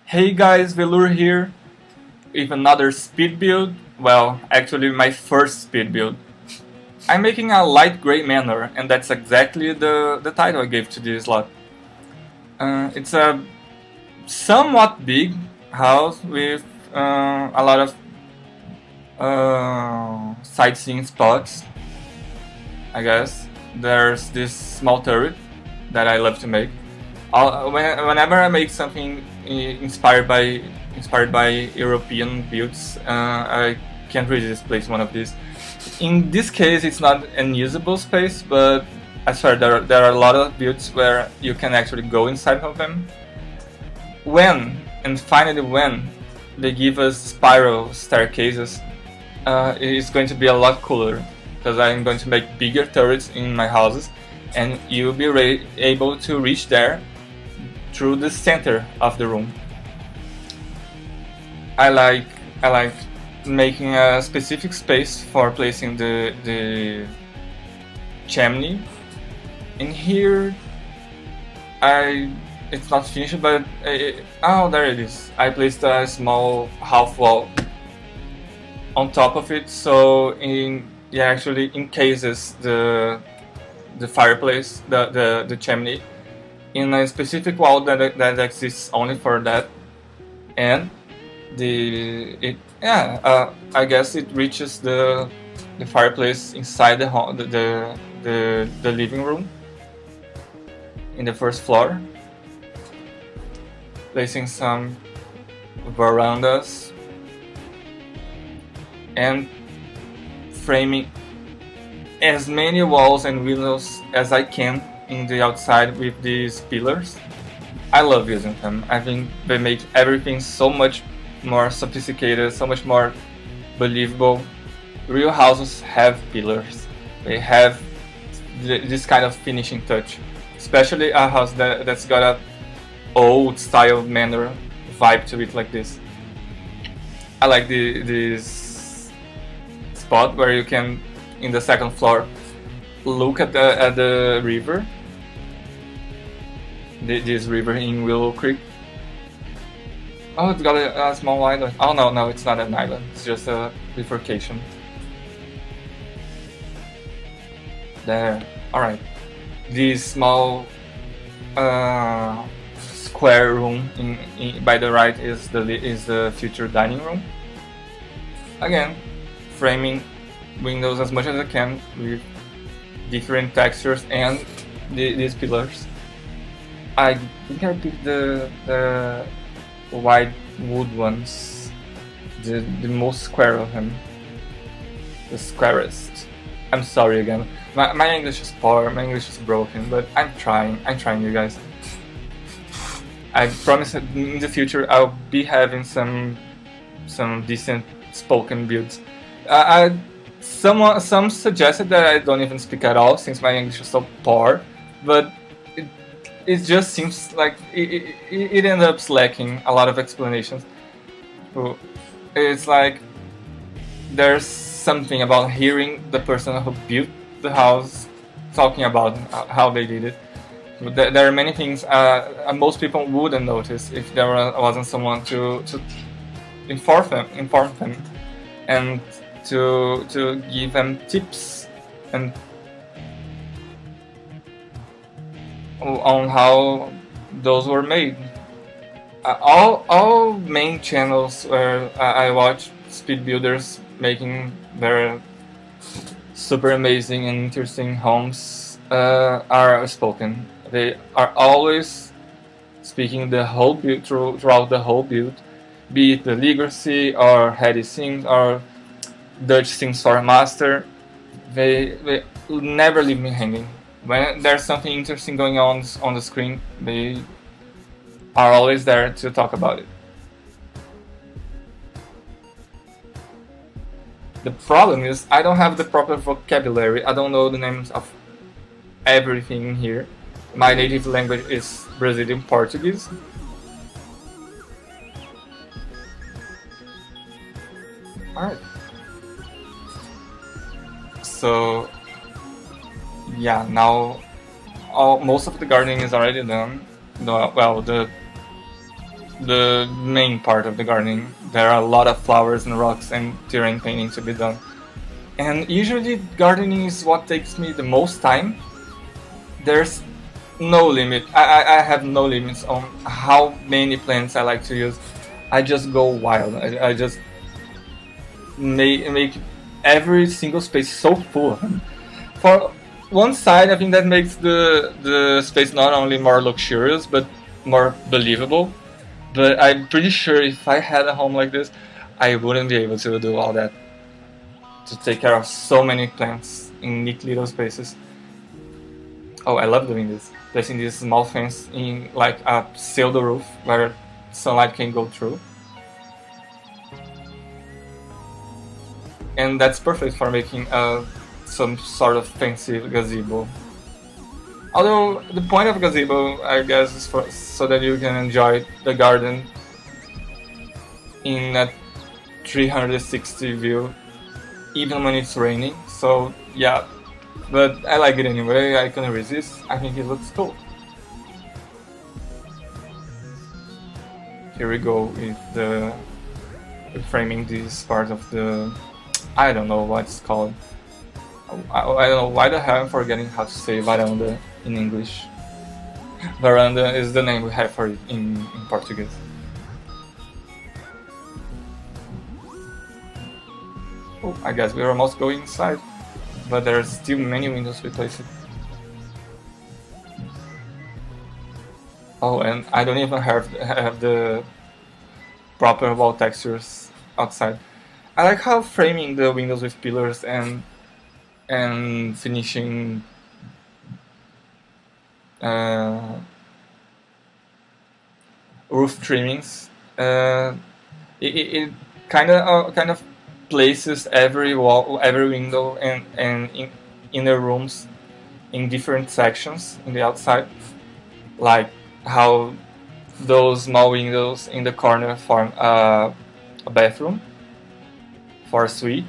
Hey guys, Vellure here with another speed build. Well, actually my first speed build. I'm making a light grey manor, and that's exactly the title I gave to this lot. It's a somewhat big house with a lot of sightseeing spots, I guess. There's this small turret that I love to make. Whenever I make something inspired by European builds, I can't resist place one of these. In this case, it's not an usable space, but I swear there are a lot of builds where you can actually go inside of them. Finally when they give us spiral staircases, it's going to be a lot cooler, because I'm going to make bigger turrets in my houses, and you'll be able to reach there through the center of the room. I like making a specific space for placing the chimney. In here, it's not finished, but oh, there it is. I placed a small half wall on top of it, so actually encases the fireplace, the chimney, in a specific wall that exists only for that, and I guess it reaches the fireplace inside the home, the living room in the first floor, placing some verandas and framing as many walls and windows as I can in the outside with these pillars. I love using them. I think they make everything so much more sophisticated, so much more believable. Real houses have pillars. They have this kind of finishing touch, especially a house that's got a old style manor vibe to it like this. I like this spot where you can, in the second floor, look at the river. This river in Willow Creek. Oh, it's got a small island. Oh no, it's not an island. It's just a bifurcation. There. All right. This small square room by the right is the future dining room. Again, framing windows as much as I can with different textures and these pillars. I think I picked the white wood ones, the most square of them, the squarest. I'm sorry again, my English is poor, my English is broken, but I'm trying you guys. I promise that in the future I'll be having some decent spoken builds. Some suggested that I don't even speak at all since my English is so poor, but it just seems like it ends up lacking a lot of explanations. It's like there's something about hearing the person who built the house talking about how they did it. There are many things most people wouldn't notice if there wasn't someone to inform them, and to give them tips and on how those were made. All main channels where I watch speed builders making their super amazing and interesting homes are spoken. They are always speaking the whole build throughout the whole build, be it the legacy or heady scenes or Dutch scenes for master. They never leave me hanging. When there's something interesting going on the screen, they are always there to talk about it. The problem is I don't have the proper vocabulary. I don't know the names of everything here. My native language is Brazilian Portuguese. Alright. So yeah, now most of the gardening is already done. Well, the the main part of the gardening. There are a lot of flowers and rocks and terrain painting to be done. And usually gardening is what takes me the most time. There's no limit. I have no limits on how many plants I like to use. I just go wild. I just make every single space so full. For one side, I think that makes the space not only more luxurious but more believable. But I'm pretty sure if I had a home like this, I wouldn't be able to do all that. To take care of so many plants in neat little spaces. Oh, I love doing this. Placing this small fence in like a sealed roof where sunlight can go through. And that's perfect for making some sort of fancy gazebo. Although the point of a gazebo, I guess, is so that you can enjoy the garden in a 360 view, even when it's raining. So yeah, but I like it anyway. I couldn't resist. I think it looks cool. Here we go with framing this part of the, I don't know what it's called. I don't know why the hell I'm forgetting how to say varanda in English. Veranda is the name we have for it in Portuguese. Oh, I guess we're almost going inside, but there are still many windows to replace it. Oh, and I don't even have the proper wall textures outside. I like how framing the windows with pillars and finishing roof trimmings. It kind of places every wall, every window, and in the rooms in different sections in the outside, like how those small windows in the corner form a bathroom for a suite,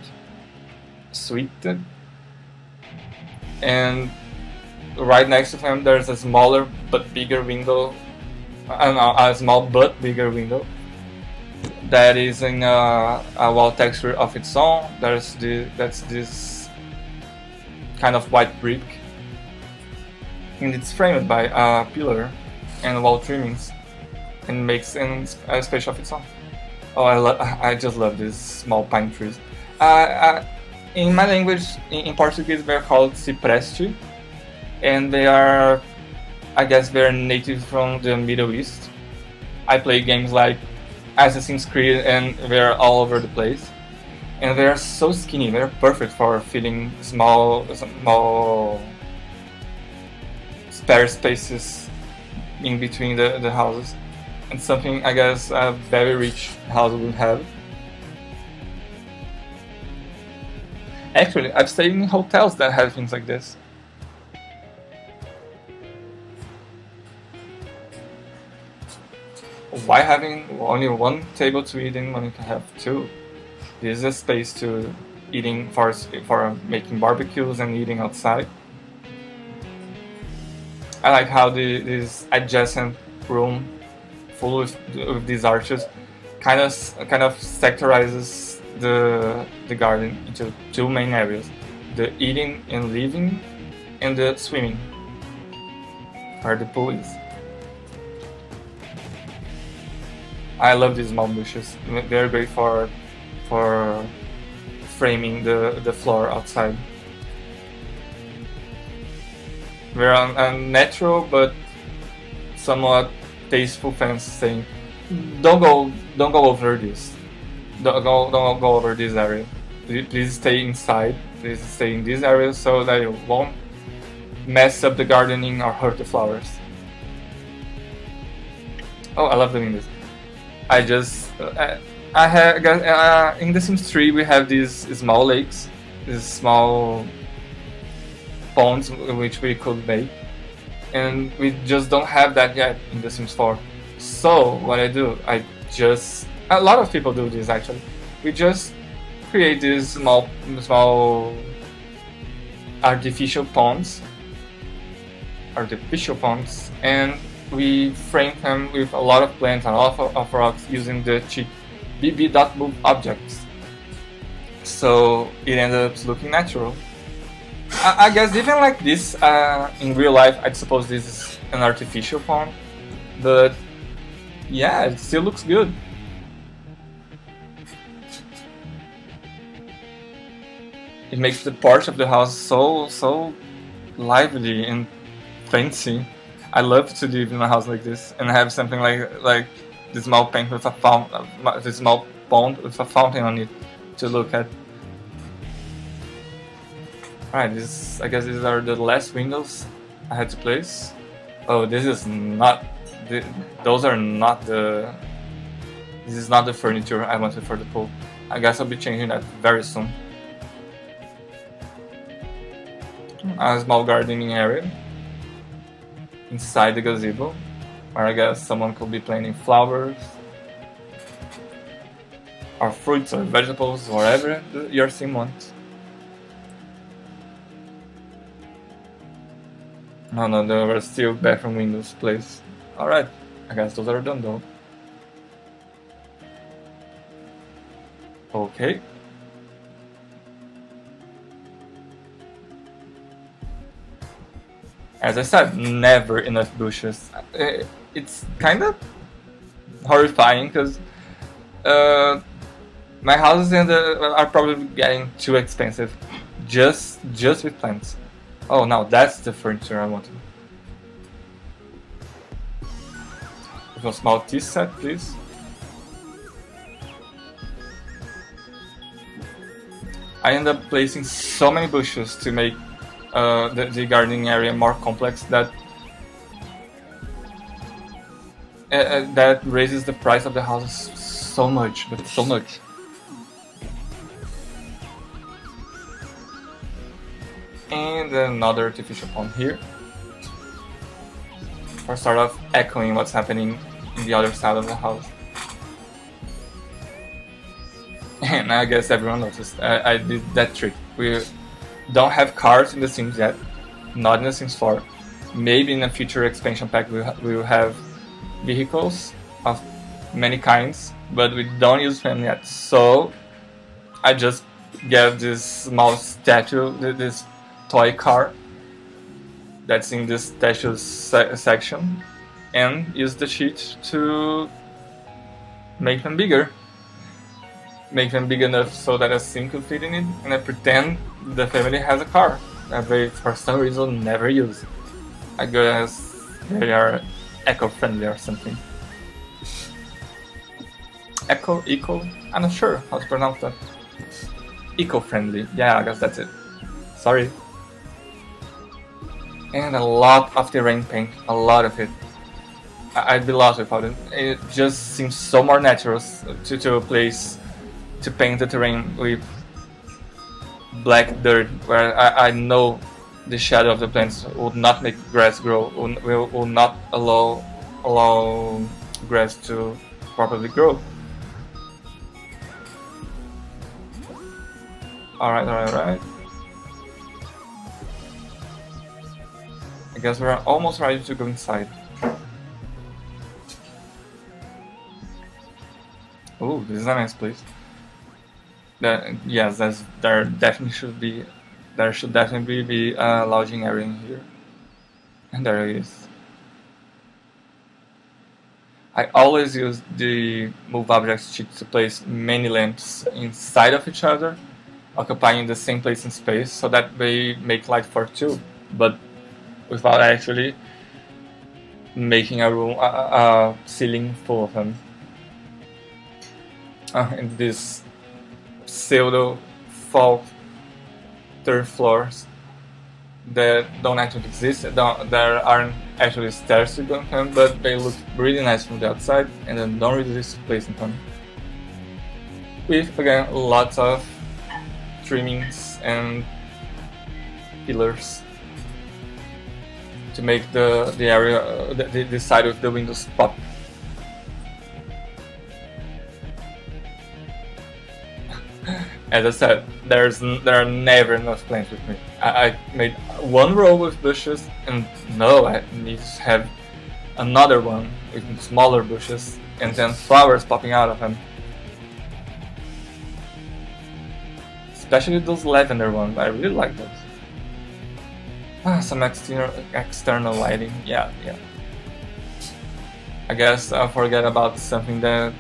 and right next to them there's a smaller but bigger window, a small but bigger window that is in a wall texture of its own. That's this kind of white brick, and it's framed by a pillar and wall trimmings, and makes a space of its own. Oh, I just love these small pine trees. In my language, in Portuguese, they're called cipreste, and they are, I guess, they're native from the Middle East. I play games like Assassin's Creed, and they're all over the place. And they're so skinny, they're perfect for filling small spare spaces in between the houses. And something, I guess, a very rich house would have. Actually, I've stayed in hotels that have things like this. Why having only one table to eat in when you can have two? This is a space to eating for making barbecues and eating outside. I like how this adjacent room, full with these arches, kind of sectorizes the garden into two main areas: the eating and living, and the swimming, where the pool is. I love these small bushes. They're great for framing the floor outside. They're a natural but somewhat tasteful fence saying, "Don't go over this. Don't go over this area. Please stay inside. Please stay in this area so that you won't mess up the gardening or hurt the flowers." Oh, I love doing this. I have in The Sims 3 we have these small lakes, these small ponds which we could make, and we just don't have that yet in The Sims 4. So what I do, a lot of people do this actually. We just create these small artificial ponds, and we framed them with a lot of plants and a lot of rocks using the cheat bb.move objects. So it ended up looking natural. I guess even like this, in real life, I'd suppose this is an artificial pond, but yeah, it still looks good. It makes the porch of the house so lively and fancy. I love to live in a house like this and have something like this small paint with a fountain, this small pond with a fountain on it to look at. Alright, I guess these are the last windows I had to place. Oh, this is not. Those are not the. This is not the furniture I wanted for the pool. I guess I'll be changing that very soon. A small gardening area inside the gazebo, where I guess someone could be planting flowers, or fruits, or vegetables, whatever your theme wants. No, there were still bathroom windows placed. Alright, I guess those are done though. Okay. As I said, never enough bushes. It's kind of horrifying because my houses are probably getting too expensive just with plants. Oh, now that's the furniture I wanted. With a small tea set, please. I end up placing so many bushes to make the gardening area more complex that that raises the price of the houses so much, but so much. And another artificial pond here, for sort of echoing what's happening in the other side of the house. And I guess everyone noticed I did that trick. We don't have cars in The Sims yet, not in The Sims 4. Maybe in a future expansion pack we will have vehicles of many kinds, but we don't use them yet. So I just get this small statue, this toy car that's in this statues section, and use the cheat to make them bigger. Make them big enough so that a sim could fit in it, and I pretend the family has a car that they for some reason never use. I guess they are eco-friendly or something. Eco? I'm not sure how to pronounce that. Eco-friendly, yeah, I guess that's it. Sorry. And a lot of terrain paint, a lot of it. I'd be lost without it. It just seems so more natural to place, to paint the terrain with black dirt, where I know the shadow of the plants would not make grass grow, will not allow grass to properly grow. Alright. I guess we're almost ready to go inside. Oh, this is a nice place. Yes, there should definitely be a lodging area in here. And there it is. I always use the move objects cheat to place many lamps inside of each other, occupying the same place in space, so that they make light for two, but without actually making a room, a ceiling full of them. And these pseudo fall third floors that don't actually exist, there aren't actually stairs to go on them, but they look really nice from the outside and then don't really displace them. With again lots of trimmings and pillars to make the area, the side of the windows pop. As I said, there are never enough plants with me. I made one row with bushes, and no, I need to have another one with smaller bushes and then flowers popping out of them. Especially those lavender ones, I really like those. Some external lighting, yeah. I guess I'll forget about something that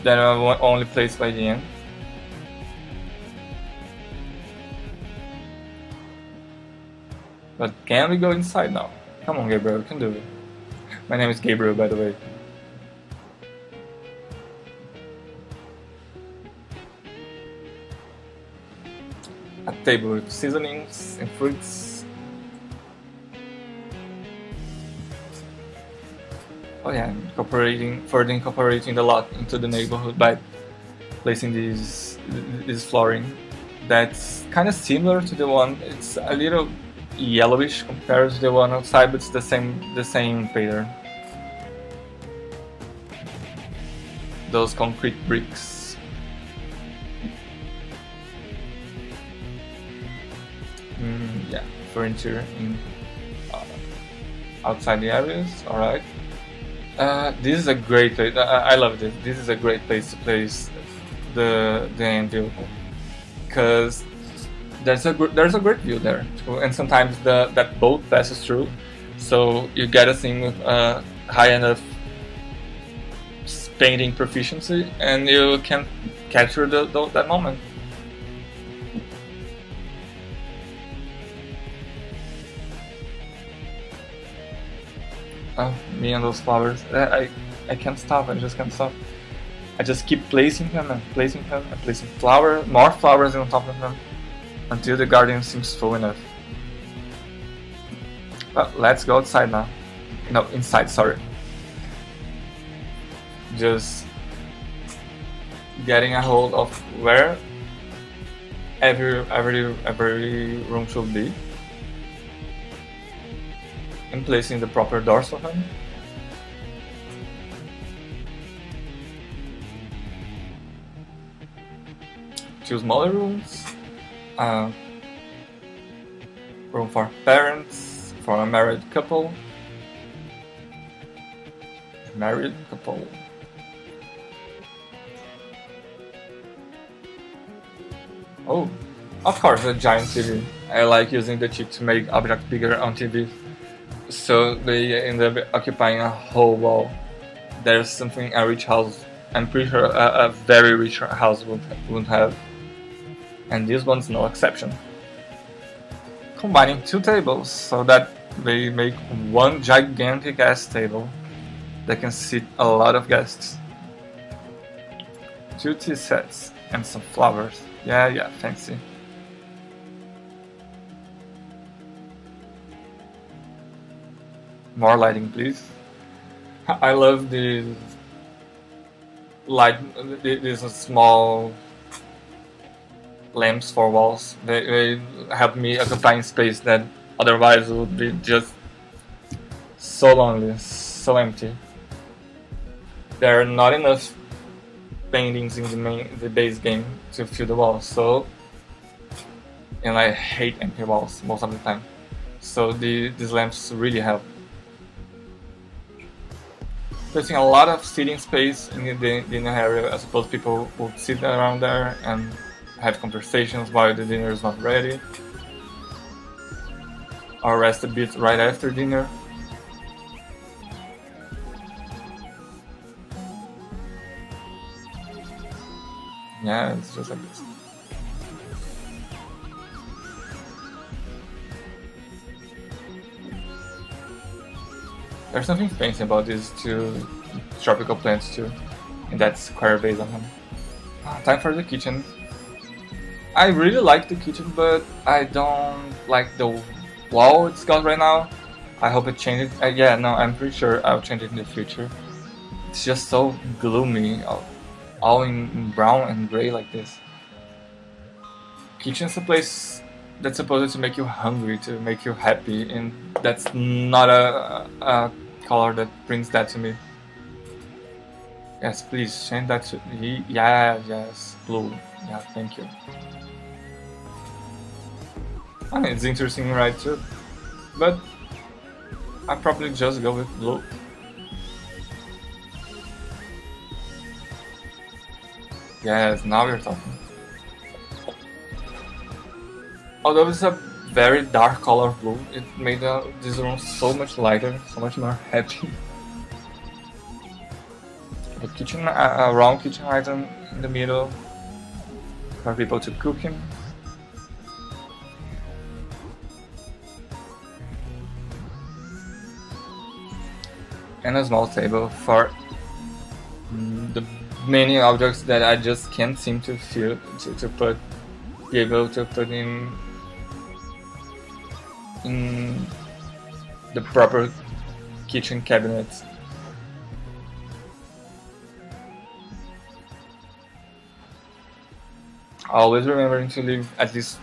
I only place by the end. But can we go inside now? Come on, Gabriel, you can do it. My name is Gabriel, by the way. A table with seasonings and fruits. Oh yeah, further incorporating the lot into the neighborhood by placing this flooring. That's kind of similar to the one. It's a little yellowish compared to the one outside, but it's the same pattern. Those concrete bricks. Yeah, furniture in outside the areas. All right. This is a great place. I love this. This is a great place to place the anvil, because there's a great view there, and sometimes that boat passes through, so you get a thing with high enough painting proficiency, and you can capture that moment. Oh, me and those flowers. I can't stop. I just can't stop. I just keep placing them and placing them and placing more flowers on top of them, until the garden seems full enough. Well, let's go outside now. No, inside, sorry. Just getting a hold of where every room should be, and placing the proper doors for them. Two smaller rooms. Room for parents, for a married couple. Oh, of course, a giant TV. I like using the chip to make objects bigger on TV, so they end up occupying a whole wall. There's something a rich house, I'm pretty sure a very rich house would have, and this one's no exception. Combining two tables so that they make one gigantic ass table that can seat a lot of guests. Two tea sets and some flowers. Yeah, fancy. More lighting, please. I love these these small lamps for walls. They help me occupying space that otherwise would be just so lonely, so empty. There are not enough paintings in the base game to fill the walls, and I hate empty walls most of the time. So these lamps really help. Placing a lot of seating space in the dinner area. I suppose people would sit around there and have conversations while the dinner is not ready, or rest a bit right after dinner. Yeah, it's just like this. There's something fancy about these two tropical plants too, and that square base on them. Time for the kitchen. I really like the kitchen, but I don't like the wall it's got right now. I hope it changes. Yeah, no, I'm pretty sure I'll change it in the future. It's just so gloomy, all in brown and gray like this. Kitchen's a place that's supposed to make you hungry, to make you happy, and that's not a color that brings that to me. Yes, please change that to yes, blue. Yeah, thank you. It's interesting, right, too. But I probably just go with blue. Yes, now we're talking. Although it's a very dark color of blue, it made this room so much lighter, so much more happy. A kitchen, a round kitchen item in the middle for people to cook in. And a small table for the many objects that I just can't seem to feel be able to put in the proper kitchen cabinets. Always remembering to leave at least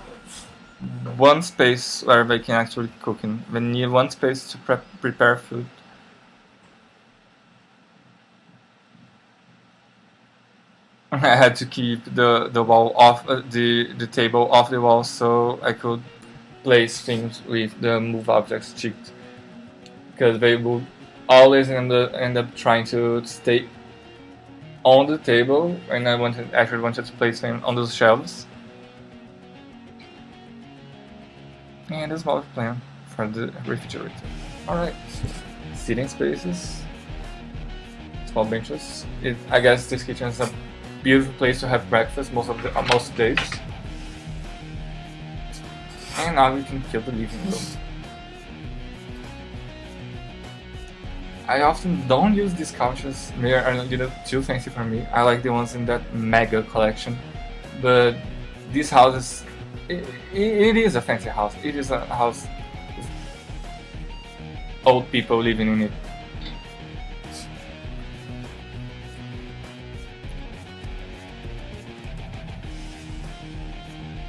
one space where they can actually cook in. They need one space to prepare food. I had to keep the wall off the table off the wall so I could place things with the move objects checked, because they would always end up trying to stay on the table, and I actually wanted to place them on those shelves. And a small plan for the refrigerator. Alright, seating spaces, small benches. I guess this kitchen is a beautiful place to have breakfast most days. And now we can feel the living room. I often don't use these couches, they are a little too fancy for me. I like the ones in that mega collection. But this house is, it is a fancy house. It is a house with old people living in it.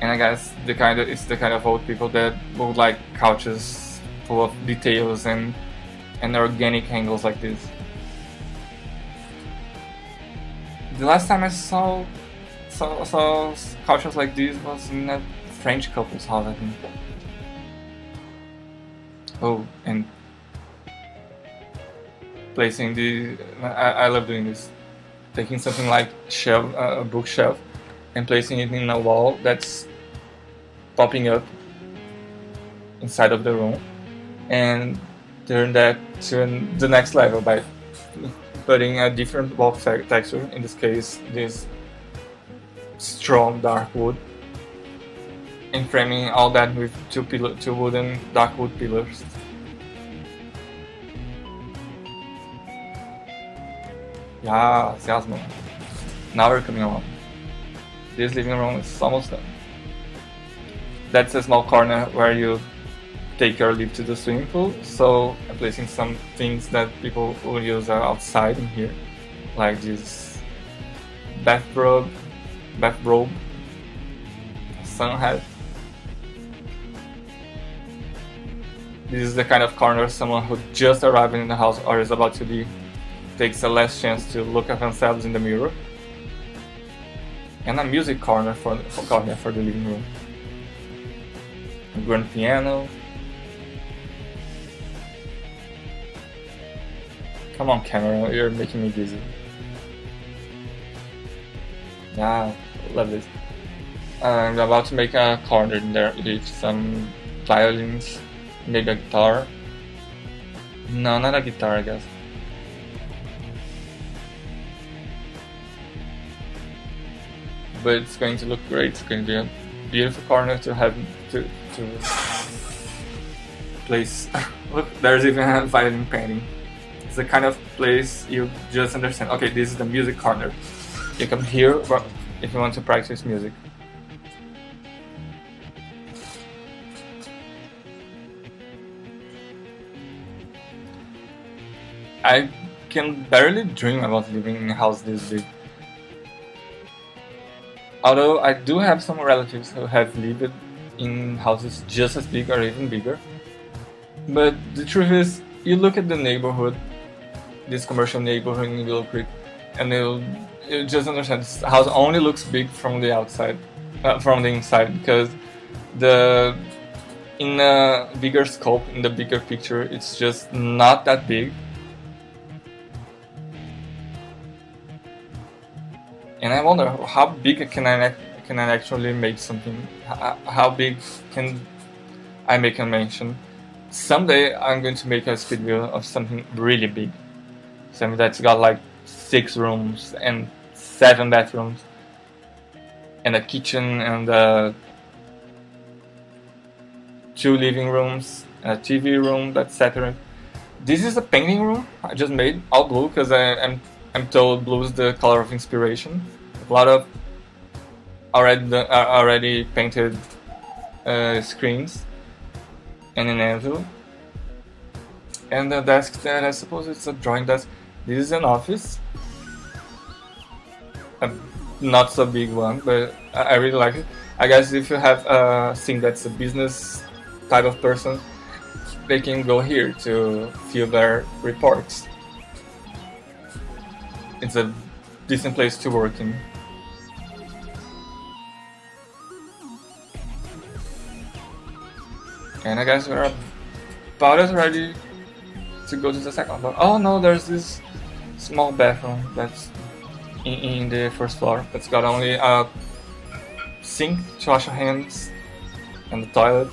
And I guess it's the kind of old people that would like couches full of details and organic angles like this. The last time I saw couches like this was in a French couple's house, I think. Oh, and placing I love doing this. Taking something like a bookshelf and placing it in a wall that's popping up inside of the room, and turn that to the next level by putting a different wall texture, in this case this strong dark wood, and framing all that with two wooden dark wood pillars. Yes, man. Now we're coming along. This living room is almost done. That's a small corner where you take your leave to the swimming pool, so I'm placing some things that people will use outside in here, like this bathrobe, sun hat. This is the kind of corner someone who just arrived in the house or is about to leave takes a last chance to look at themselves in the mirror. And a music corner for the living room. A grand piano. Come on, camera, you're making me dizzy. Yeah, love this. I'm about to make a corner in there with some violins, maybe a guitar. No, not a guitar, I guess. But it's going to look great. It's going to be a beautiful corner to have to place. Look, there's even a violin painting. It's the kind of place you just understand. Okay, this is the music corner. You come here if you want to practice music. I can barely dream about living in a house this big. Although I do have some relatives who have lived in houses just as big or even bigger. But the truth is, you look at the neighborhood, this commercial neighborhood in Willow Creek, and you just understand this house only looks big from the outside, from the inside, because the in a bigger scope, in the bigger picture, it's just not that big. And I wonder how big can I actually make something. How big can I make a mansion? Someday I'm going to make a speed build of something really big, something that's got like 6 rooms and 7 bathrooms and a kitchen and 2 living rooms, a TV room that's separate. This is a painting room I just made, all blue, because I'm told blue is the color of inspiration. A lot of already painted screens and an anvil. And the desk that I suppose it's a drawing desk. This is an office. A not so big one, but I really like it. I guess if you have a thing that's a business type of person, they can go here to fill their reports. It's a decent place to work in. And I guess we're about as ready to go to the second floor. Oh no, there's this small bathroom that's in the first floor. It's got only a sink to wash your hands and the toilet.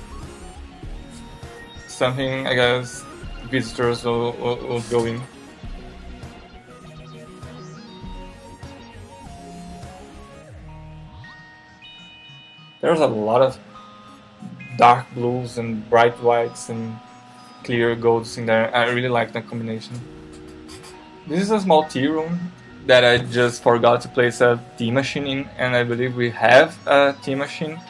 Something I guess visitors will go in. There's a lot of dark blues and bright whites and clear golds in there. I really like that combination. This is a small tea room that I just forgot to place a tea machine in, and I believe we have a tea machine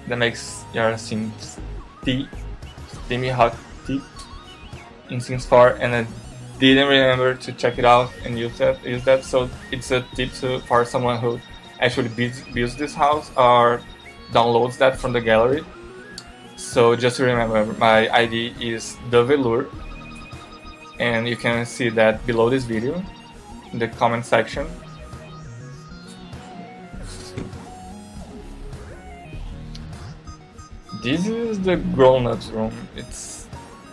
that makes your Sims tea, steamy hot tea in Sims 4, and I didn't remember to check it out and use that. So it's a tip for someone who actually builds this house or downloads that from the gallery. So just to remember, my ID is TheVellure, and you can see that below this video in the comment section. This is the grown-ups room.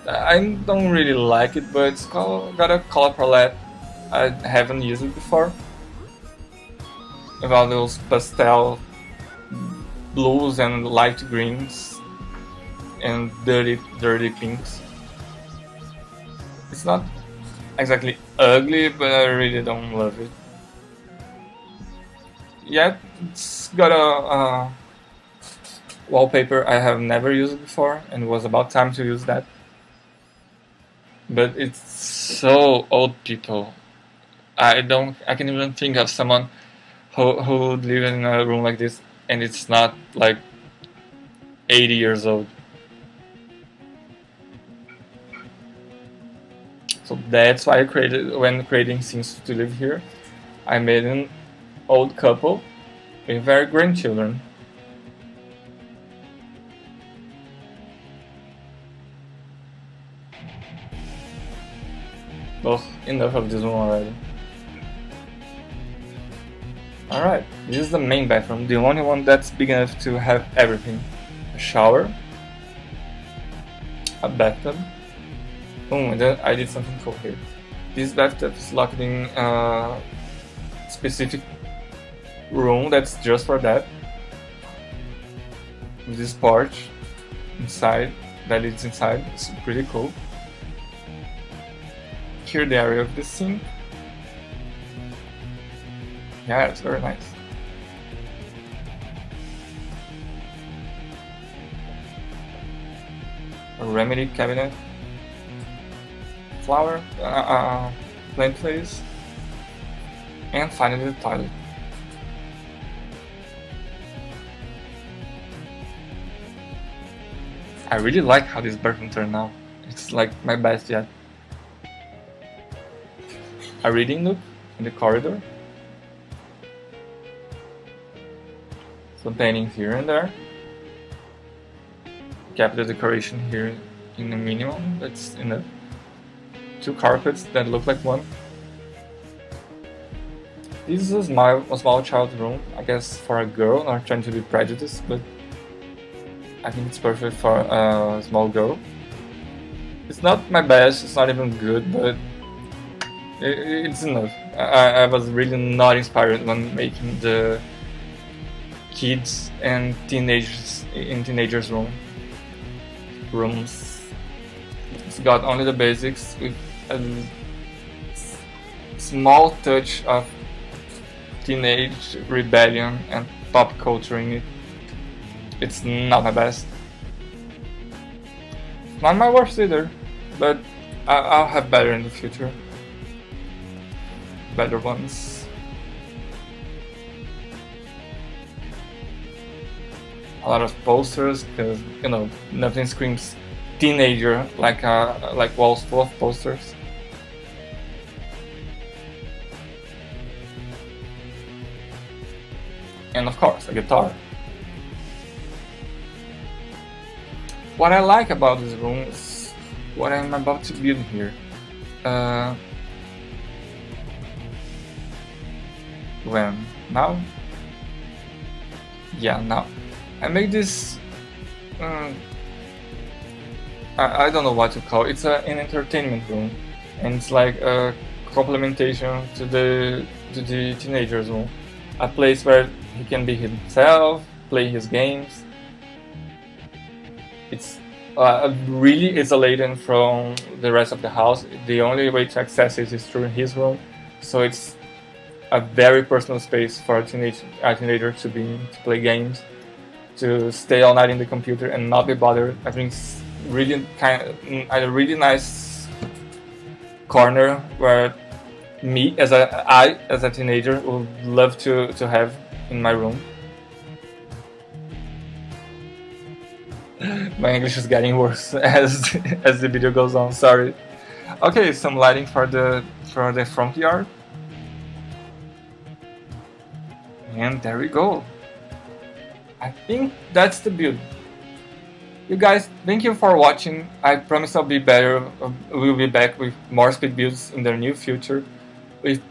I don't really like it, but it's got a color palette I haven't used it before. With all those pastel blues and light greens and dirty pinks. It's not exactly ugly, but I really don't love it. Yet it's got a wallpaper I have never used before, and it was about time to use that. But it's so old people. I can even think of someone who would live in a room like this, and it's not like 80 years old. So that's why when creating scenes to live here, I made an old couple with their grandchildren. Oh, enough of this one already. Alright, this is the main bathroom, the only one that's big enough to have everything. A shower, a bathtub. And then I did something cool here. This bathtub is locked in a specific room that's just for that. With this porch inside, that leads inside. It's pretty cool. Here the area of the sink. Yeah, it's very nice. A remedy cabinet. Flower, plant vase, and finally the toilet. I really like how this bathroom turned out. It's like my best yet. A reading nook in the corridor. Some paintings here and there. Kept the decoration here in the minimum, that's enough. 2 carpets that look like one. This is a small child room, I guess for a girl, not trying to be prejudiced, but I think it's perfect for a small girl. It's not my best, it's not even good, but it's enough. I was really not inspired when making the kids and teenagers rooms. It's got only the basics with a small touch of teenage rebellion and pop culture in it. It's not my best. It's not my worst either, but I'll have better in the future. Better ones. A lot of posters, because you know nothing screams teenager like walls full of posters. And of course, a guitar. What I like about this room is what I'm about to build here. When? Now? Yeah, now. I made this... I don't know what to call it. It's an entertainment room. And it's like a complementation to the teenager's room. A place where he can be himself, play his games. It's really isolated from the rest of the house. The only way to access it is through his room. So it's a very personal space for a teenager to play games, to stay all night in the computer and not be bothered. I think it's really a really nice corner where I as a teenager would love to have in my room. My English is getting worse as the video goes on. Sorry. Okay, some lighting for the front yard. And there we go. I think that's the build. You guys, thank you for watching. I promise I'll be better. We'll be back with more speed builds in the near future with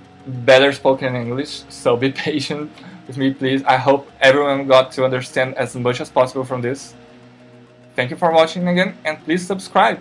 better spoken English. So be patient with me, please. I hope everyone got to understand as much as possible from this. Thank you for watching again, and please subscribe.